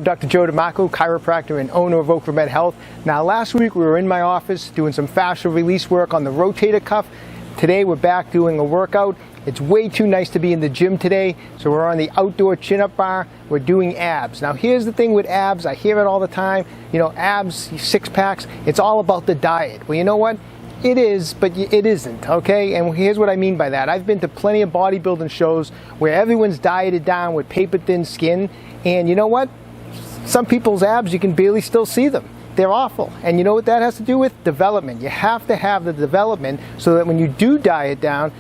Dr. Joe DeMarco, chiropractor and owner of OcraMed Health. Now last week we were in my office doing some fascial release work on the rotator cuff. Today we're back doing a workout. It's way too nice to be in the gym today, so we're on the outdoor chin-up bar. We're doing abs. Now here's the thing with abs, I hear it all the time, you know, abs, six packs, it's all about the diet. Well, you know what? It is, but it isn't, okay? And here's what I mean by that. I've been to plenty of bodybuilding shows where everyone's dieted down with paper-thin skin, and you know what? Some people's abs, you can barely still see them. They're awful. And you know what that has to do with? Development. You have to have the development so that when you do diet down,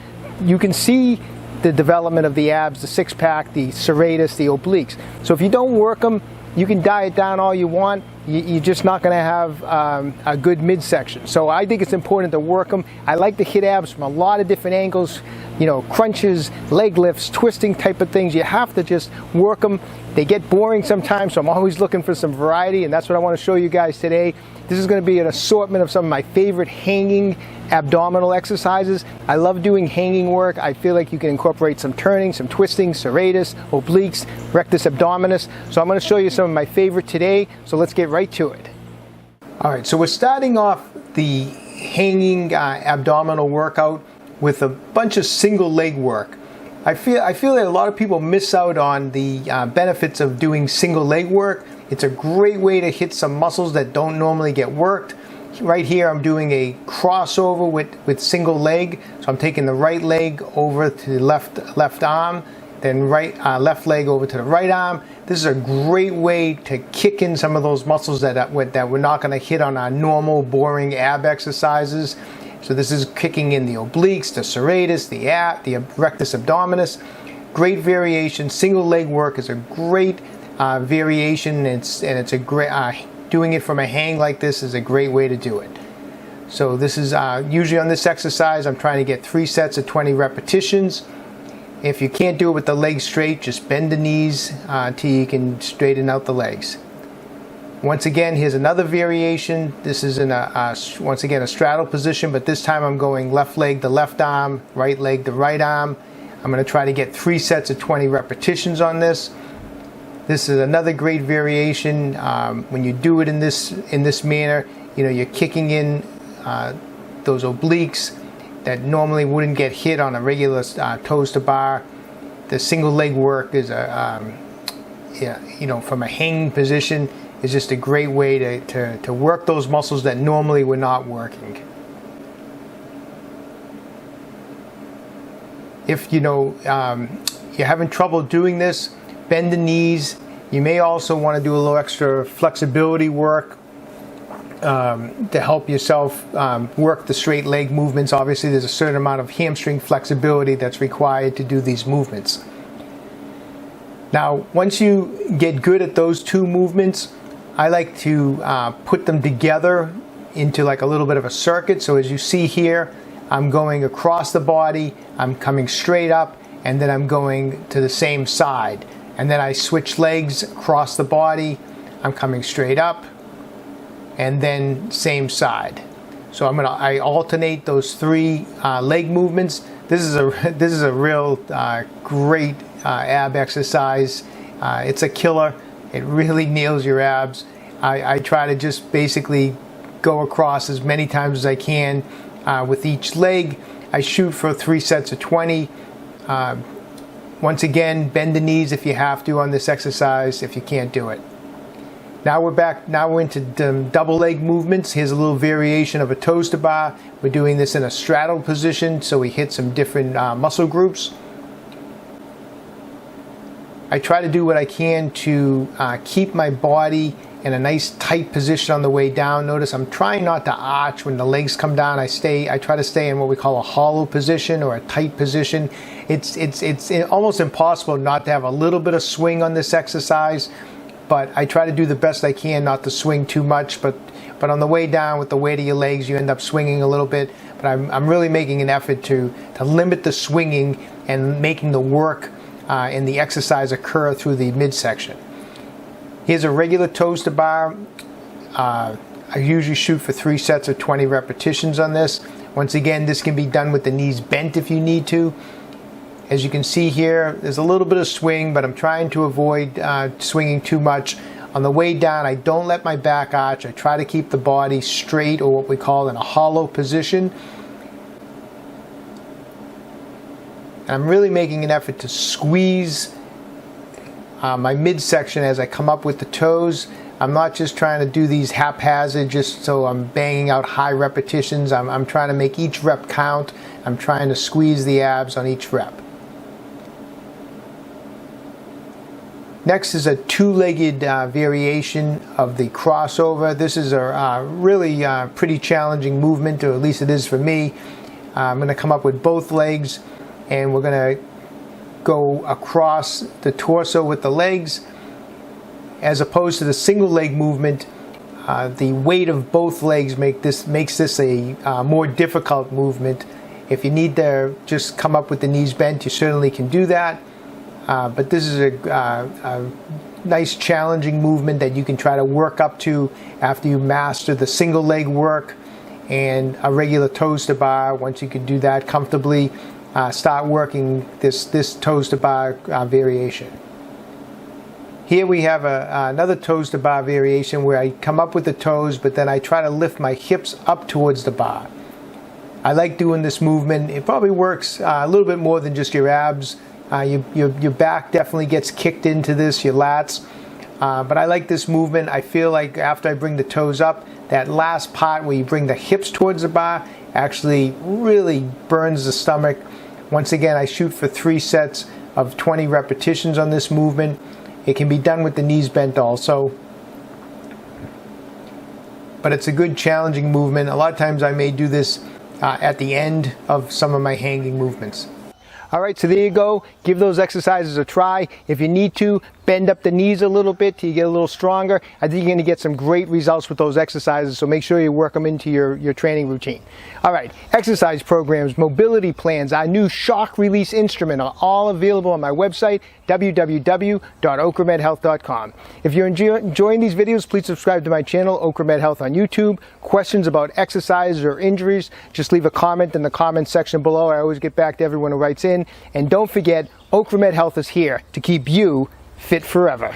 you can see the development of the abs, the six-pack, the serratus, the obliques. So if you don't work them, you can diet down all you want. You're just not going to have a good midsection. So I think it's important to work them. I like to hit abs from a lot of different angles, you know, crunches, leg lifts, twisting type of things. You have to just work them. They get boring sometimes, so I'm always looking for some variety, and that's what I want to show you guys today. This is going to be an assortment of some of my favorite hanging abdominal exercises. I love doing hanging work. I feel like you can incorporate some turning, some twisting, serratus, obliques, rectus abdominis. So I'm going to show you some of my favorite today, so let's get right to it. All right, so we're starting off the hanging abdominal workout with a bunch of single leg work. I feel that a lot of people miss out on the benefits of doing single leg work. It's a great way to hit some muscles that don't normally get worked. Right here I'm doing a crossover with single leg. So I'm taking the right leg over to the left arm, then left leg over to the right arm. This is a great way to kick in some of those muscles that we're not going to hit on our normal boring ab exercises. So this is kicking in the obliques, the serratus, the rectus abdominis. Great variation. Single leg work is a great variation, and it's a great doing it from a hang like this is a great way to do it. So this is usually on this exercise I'm trying to get 3 sets of 20 repetitions. If you can't do it with the legs straight, just bend the knees till you can straighten out the legs. Once again, here's another variation. This is in once again a straddle position, but this time I'm going left leg to left arm, right leg to right arm. I'm going to try to get 3 sets of 20 repetitions on this. This is another great variation. When you do it in this manner, you know, you're kicking in those obliques that normally wouldn't get hit on a regular toes to bar. The single leg work is you know, from a hanging position, is just a great way to work those muscles that normally we're not working. If you know you're having trouble doing this, bend the knees. You may also want to do a little extra flexibility work to help yourself work the straight leg movements. Obviously there's a certain amount of hamstring flexibility that's required to do these movements. Now once you get good at those two movements, I like to put them together into like a little bit of a circuit. So as you see here, I'm going across the body, I'm coming straight up, and then I'm going to the same side. And then I switch legs across the body, I'm coming straight up, and then same side. So I alternate those 3 leg movements. This is a real great ab exercise. It's a killer. It really nails your abs. I try to just basically go across as many times as I can with each leg. I shoot for 3 sets of 20. Once again, bend the knees if you have to on this exercise if you can't do it. Now we're back. Now we're into double leg movements. Here's a little variation of a toes to bar. We're doing this in a straddle position, so we hit some different muscle groups. I try to do what I can to keep my body in a nice tight position on the way down. Notice I'm trying not to arch when the legs come down. I try to stay in what we call a hollow position or a tight position. It's almost impossible not to have a little bit of swing on this exercise, but I try to do the best I can not to swing too much. But on the way down with the weight of your legs, you end up swinging a little bit. But I'm really making an effort to limit the swinging and making the work and the exercise occur through the midsection. Here's a regular toes to bar. I usually shoot for 3 sets of 20 repetitions on this. Once again, this can be done with the knees bent if you need to. As you can see here, there's a little bit of swing, but I'm trying to avoid swinging too much On the way down, I don't let my back arch. I try to keep the body straight, or what we call in a hollow position. And I'm really making an effort to squeeze my midsection as I come up with the toes. I'm not just trying to do these haphazard just so I'm banging out high repetitions. I'm trying to make each rep count. I'm trying to squeeze the abs on each rep. Next is a two-legged variation of the crossover. This is a really pretty challenging movement, or at least it is for me. I'm going to come up with both legs, and we're going to go across the torso with the legs. As opposed to the single leg movement, the weight of both legs makes this a more difficult movement. If you need to just come up with the knees bent, you certainly can do that. But this is a nice challenging movement that you can try to work up to after you master the single leg work and a regular toes to bar. Once you can do that comfortably, start working this toes to bar variation. Here we have another toes to bar variation where I come up with the toes, but then I try to lift my hips up towards the bar. I like doing this movement. It probably works a little bit more than just your abs. Your back definitely gets kicked into this, your lats. But I like this movement. I feel like after I bring the toes up, that last part where you bring the hips towards the bar actually really burns the stomach. Once again, I shoot for 3 sets of 20 repetitions on this movement. It can be done with the knees bent also. But it's a good challenging movement. A lot of times I may do this at the end of some of my hanging movements. All right, so there you go. Give those exercises a try. If you need to, bend up the knees a little bit till you get a little stronger. I think you're going to get some great results with those exercises, so make sure you work them into your training routine. All right, exercise programs, mobility plans, our new shock release instrument are all available on my website, www.OcraMedHealth.com. If you're enjoying these videos, please subscribe to my channel, OcraMed Health on YouTube. Questions about exercises or injuries, just leave a comment in the comment section below. I always get back to everyone who writes in. And don't forget, OcraMed Health is here to keep you fit forever.